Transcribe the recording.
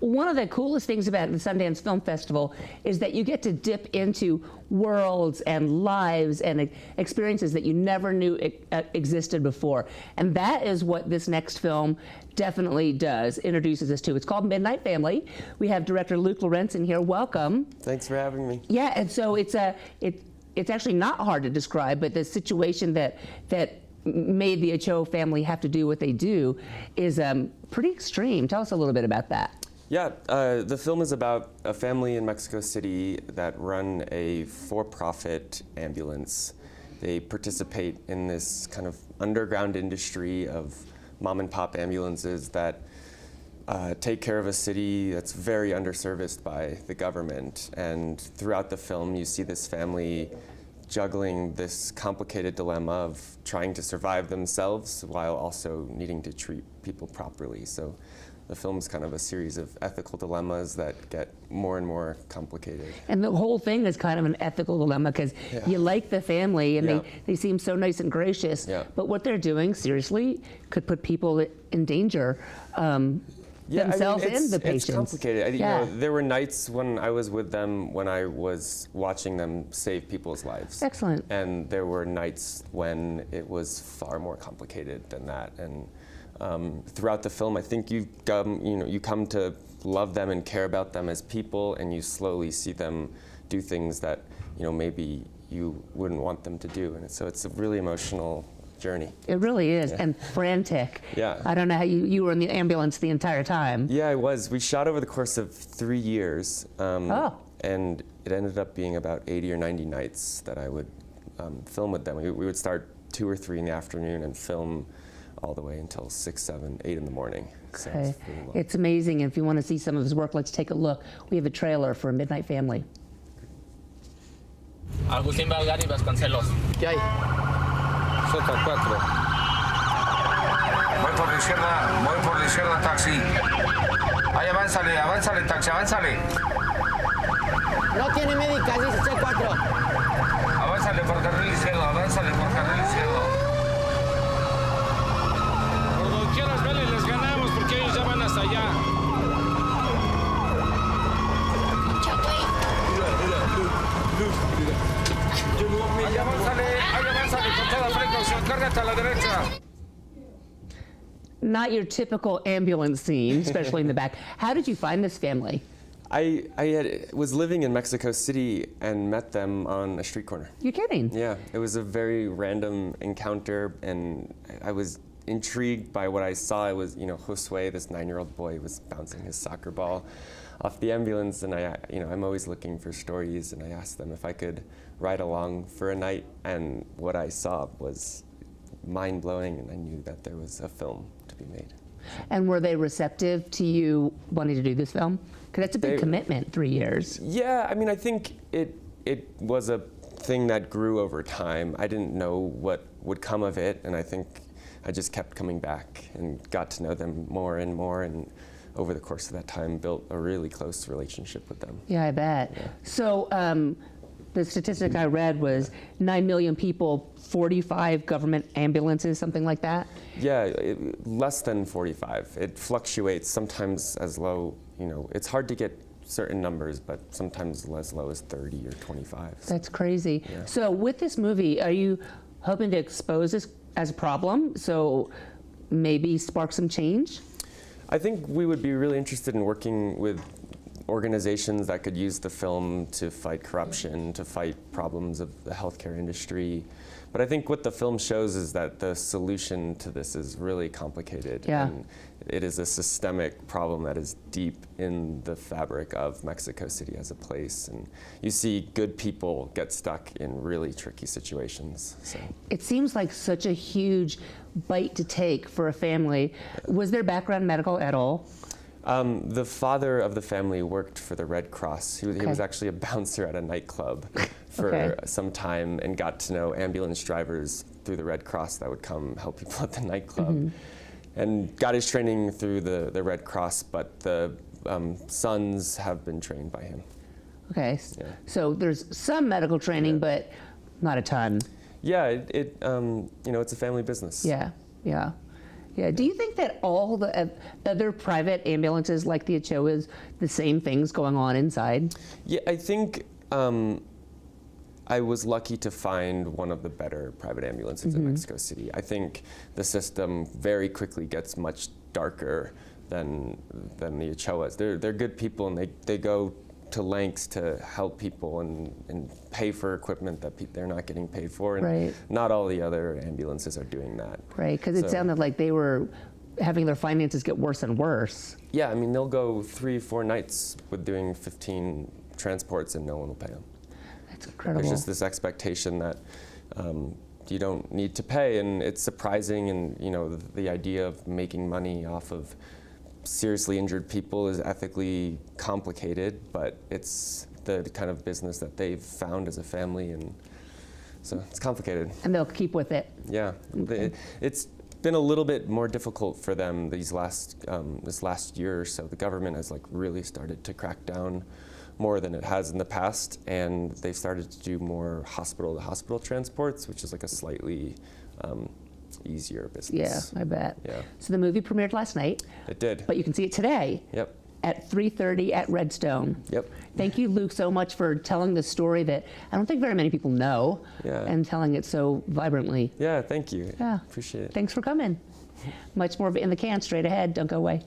One of the coolest things about the Sundance Film Festival is that you get to dip into worlds and lives and experiences that you never knew existed before. And that is what this next film definitely does, introduces us to. It's called Midnight Family. We have director Luke Lorentzen here. Welcome. Thanks for having me. Yeah, and so it's actually not hard to describe, but the situation that made the Chioji family have to do what they do is pretty extreme. Tell us a little bit about that. Yeah, the film is about a family in Mexico City that run a for-profit ambulance. They participate in this kind of underground industry of mom and pop ambulances that take care of a city that's very underserviced by the government. And throughout the film, you see this family juggling this complicated dilemma of trying to survive themselves while also needing to treat people properly. So the film's kind of a series of ethical dilemmas that get more and more complicated. And the whole thing is kind of an ethical dilemma because you like the family and they seem so nice and gracious, but what they're doing, seriously, could put people in danger. Themselves and the patients. It's complicated. You know, there were nights when I was with them when I was watching them save people's lives. Excellent. And there were nights when it was far more complicated than that. And throughout the film, I think you come to love them and care about them as people, and you slowly see them do things that maybe you wouldn't want them to do. And so it's a really emotional journey. It really is, and frantic. Yeah. I don't know how you were in the ambulance the entire time. Yeah, I was. We shot over the course of 3 years, and it ended up being about 80 or 90 nights that I would film with them. We would start 2 or 3 in the afternoon and film all the way until 6, 7, 8 in the morning. So it's amazing. If you want to see some of his work, let's take a look. We have a trailer for Midnight Family. Agustín Valgar y Vasconcelos. ¿Qué hay? Soto 4. Voy por la izquierda, taxi. Ahí, avánzale, taxi, avánzale. No tiene médicas, dice C4. Avánzale por carril izquierdo. Por donde quieras, vele, les ganamos porque ellos ya van hasta allá. Ahí avánzale con toda precaución, cárgate a la derecha. Not your typical ambulance scene, especially in the back. How did you find this family? I was living in Mexico City and met them on a street corner. You're kidding? Yeah, it was a very random encounter, and I was intrigued by what I saw. It was, Josue, this 9-year-old boy, was bouncing his soccer ball off the ambulance, and I'm always looking for stories, and I asked them if I could ride along for a night, and what I saw was mind-blowing, and I knew that there was a film to be made. And were they receptive to you wanting to do this film? Because that's a big commitment, 3 years. Yeah, I think it was a thing that grew over time. I didn't know what would come of it, and I think I just kept coming back and got to know them more and more, and over the course of that time built a really close relationship with them. Yeah, I bet. Yeah. So the statistic I read was 9 million people, 45 government ambulances, something like that? Yeah, less than 45. It fluctuates, sometimes as low, it's hard to get certain numbers, but sometimes as low as 30 or 25. That's crazy. Yeah. So with this movie, are you hoping to expose this as a problem, so maybe spark some change? I think we would be really interested in working with organizations that could use the film to fight corruption, to fight problems of the healthcare industry. But I think what the film shows is that the solution to this is really complicated. Yeah. And it is a systemic problem that is deep in the fabric of Mexico City as a place. And you see good people get stuck in really tricky situations. So. It seems like such a huge bite to take for a family. Was their background medical at all? The father of the family worked for the Red Cross. He was actually a bouncer at a nightclub for some time and got to know ambulance drivers through the Red Cross that would come help people at the nightclub. And got his training through the Red Cross, but the sons have been trained by him. Okay, so there's some medical training, but not a ton. Yeah, it's a family business. Yeah, yeah. Yeah. Do you think that all the other private ambulances like the Chioji's, the same things going on inside? Yeah, I think I was lucky to find one of the better private ambulances in Mexico City. I think the system very quickly gets much darker than the Chioji's. They're good people, and they go to lengths to help people and pay for equipment that they're not getting paid for. And Right. not all the other ambulances are doing that. Right, because it So- sounded like they were having their finances get worse and worse. Yeah, I mean, they'll go 3-4 nights with doing 15 transports and no one will pay them. That's incredible. There's just this expectation that you don't need to pay, and it's surprising. And the idea of making money off of seriously injured people is ethically complicated, but it's the kind of business that they've found as a family, and so it's complicated. And they'll keep with it. Yeah, it's been a little bit more difficult for them this last year or so. The government has really started to crack down more than it has in the past, and they've started to do more hospital-to-hospital transports, which is a slightly easier Yeah, business. I bet. Yeah. So the movie premiered last night, It did. but you can see it today Yep. at 3:30 at Redstone. Yep. Thank you, Luke, so much for telling this story that I don't think very many people know, Yeah. and telling it so vibrantly. Yeah, thank you. Yeah. Appreciate it. Thanks for coming. Much more In the Can straight ahead. Don't go away.